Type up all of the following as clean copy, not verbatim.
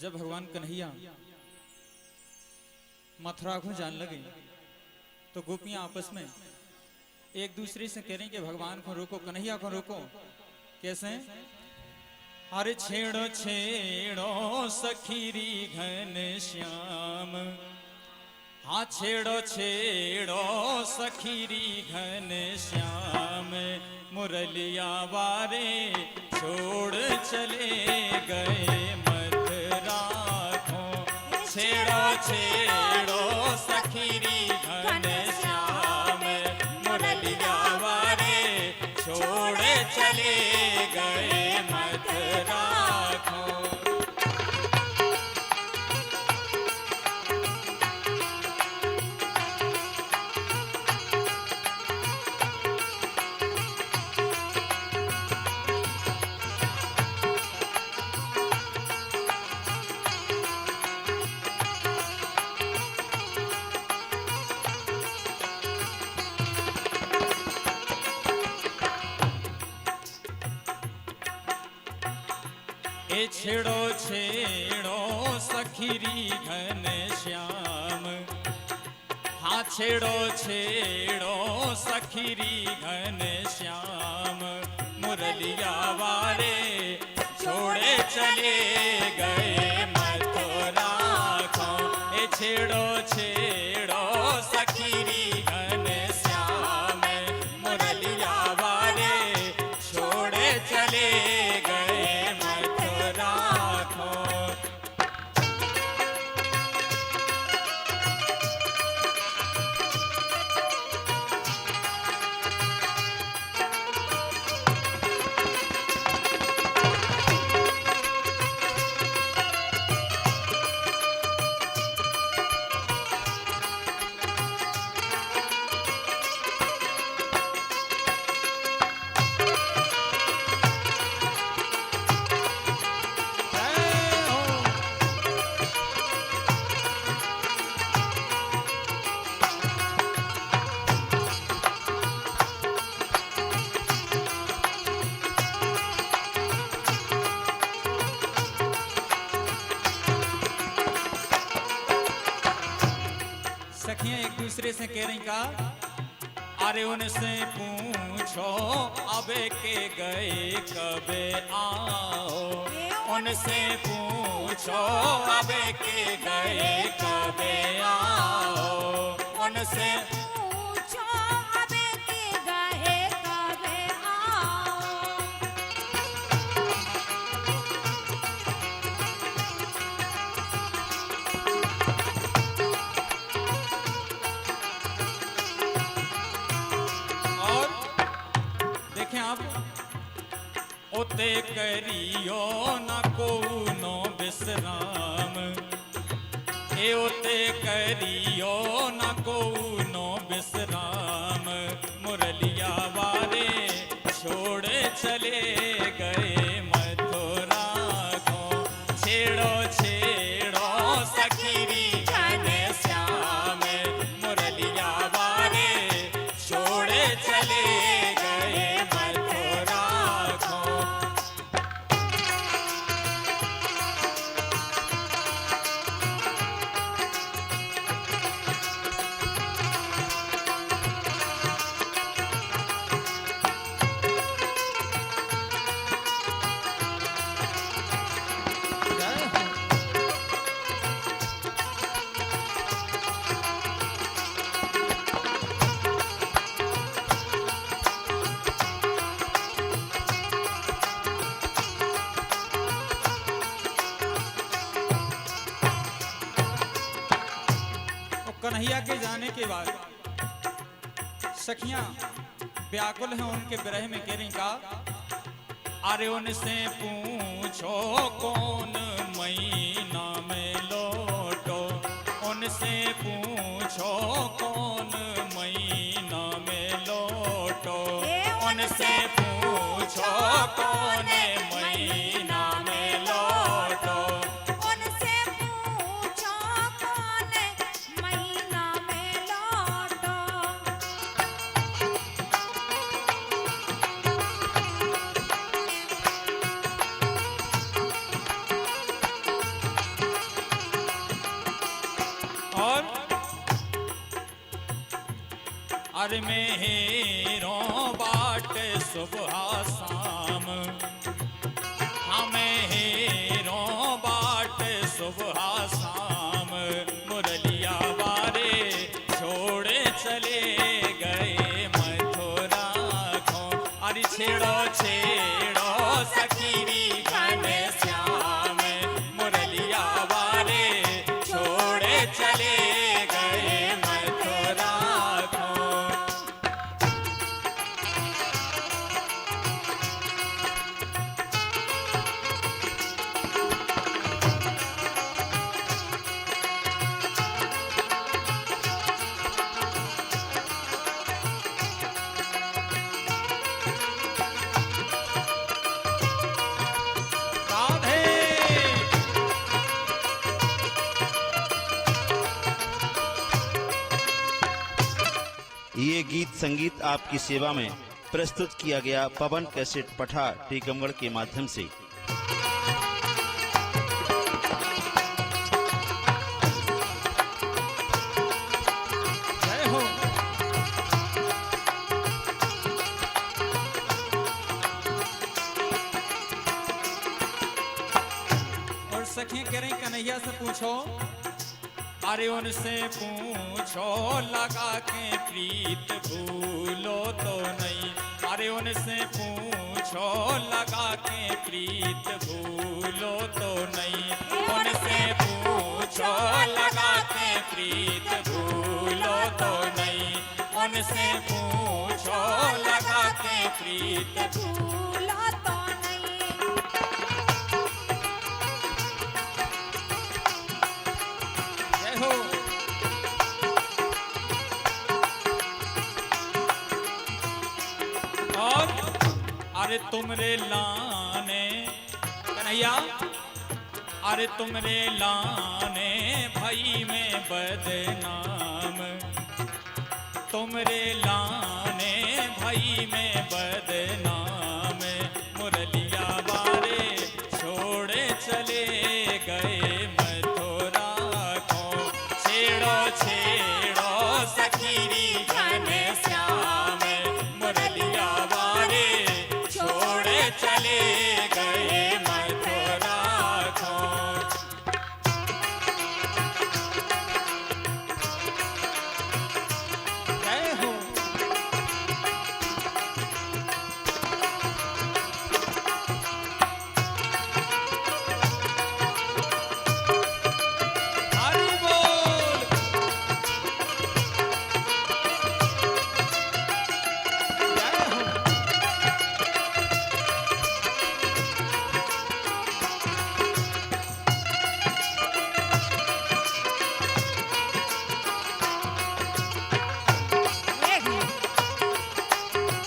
जब भगवान कन्हैया मथुरा को जान लगे तो गोपियां आपस में एक दूसरे से कह रही कि भगवान को रोको, कन्हैया को रोको। कैसे? अरे छेड़ो छेड़ो सखीरी घन श्याम, हाँ छेड़ो छेड़ो सखीरी घन श्याम, मुरलिया वारे छोड़ चले गए मथुरा को। छेड़ो छेड़ो सखीरी घन श्याम, मुरलिया वारे छोड़ चले गए मथुरा को। ए छेड़ो छेड़ो सखीरी घन श्याम, हाँ छेड़ो छेड़ो सखीरी घन श्याम, मुरलिया वारे छोड़े चले गए मथुरा को। ए छेड़ो छेड़ो सखीरी घन श्याम, मुरलिया वारे छोड़े चले गए मथुरा को। सखियां एक दूसरे से कह रही का, अरे उनसे पूछो अबे के गए कबे आओ। उनसे पूछो अबे के गए कबे आओ। उनसे पूछो अबे के गए कबे आओ। और देखें आप, ओते करियो न कोनो विश्राम, ए ओते करियो न कोनो विश्राम, मुरलिया वारे छोड़ चले गए मथुरा को। छेड़ो छेड़ो सखीरी घन श्याम, मुरलिया वारे छोड़ चले गए मथुरा को। कन्हैया के जाने के बाद सखियां व्याकुल हैं उनके विरह में, कह रही का, अरे उनसे पूछो कौन महीना में लौटो। उनसे पूछो कौन महीना में लौटो। उनसे पूछो कौन महीना में लौटो। उनसे पूछो कौन महीना में लौटो। अरे मेहरों बाट सुबह शाम, हाँ मेहरों बाट सुबह शाम, मुरलिया वारे छोड़े चले गए मथुरा को। अरे छेड़ो छेड़ो सखीरी घन श्याम, मुरलिया वारे छोड़े चले गए मथुरा को। राधे ये गीत संगीत आपकी सेवा में प्रस्तुत किया गया पवन कैसेट पठा टीकमगढ़ के माध्यम से। जय हो। और सखी कह रही कन्हैया से पूछो, अरे उनसे पूछो लगा के प्रीत भूलो तो नहीं। अरे उनसे पूछो लगा के प्रीत भूलो तो नहीं। उनसे पूछो लगा के प्रीत भूलो तो नहीं। उनसे पूछो लगा के प्रीत भूला तो नहीं। जय हो। और अरे तुमरे लाने कन्हैया, अरे तुमरे लाने भाई में बदनाम, तुमरे लाने भाई में बदनाम, मुरलिया वारे छोड़े चले गए मथुरा को। छेड़ो छेड़ो सखीरी घन श्याम, मुरलिया वारे छोड़े चले गए मथुरा को। जय हो। हरि बोल। जय हो। एक है।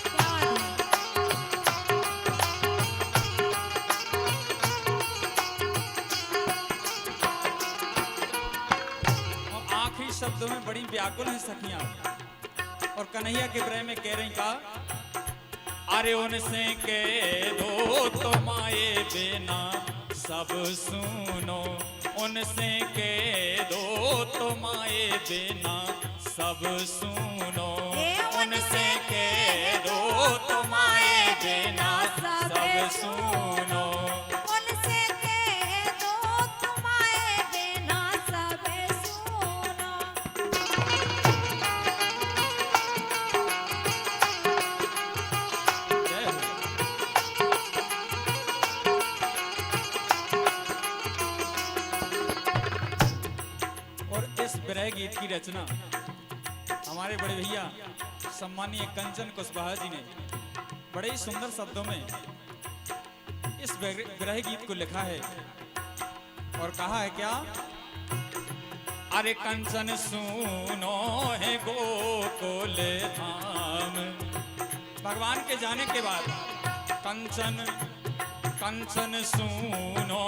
क्या बात है? और आखिरी शब्दों में बड़ी व्याकुल है सखियां, और कन्हैया के विरह में कह रही का, अरे उनसे के दो तो माए बिना सब सुनो। उनसे के दो तो माए बिना सब सुनो। उनसे के दो तो माए बिना सब सुनो। उनसे कह दो तुम्हारे बिना सब सुनो। जय हो। और इस विरह गीत की रचना हमारे बड़े भैया सम्मानीय कंचन कुशवाहा जी ने बड़े ही सुंदर शब्दों में इस विरह गीत को लिखा है और कहा है क्या, अरे कंचन सुनो है गोकुल धाम। भगवान के जाने के बाद कंचन कंचन सुनो